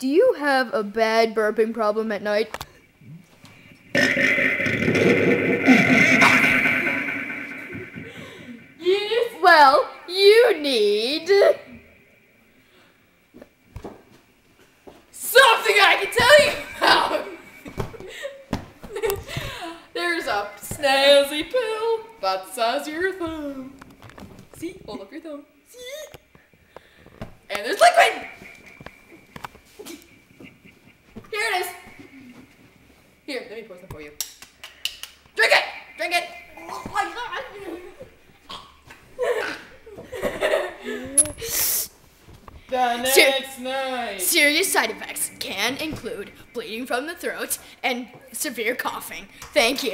do you have a bad burping problem at night? Yes. Well, you need something I can tell you about. There's a snazzy pill about the size of your thumb. See? Hold up your thumb. See? And there's liquid! Here it is. Here, let me pour some for you. Drink it! Drink it! Oh my God! The next night. Serious side effects can include bleeding from the throat and severe coughing. Thank you.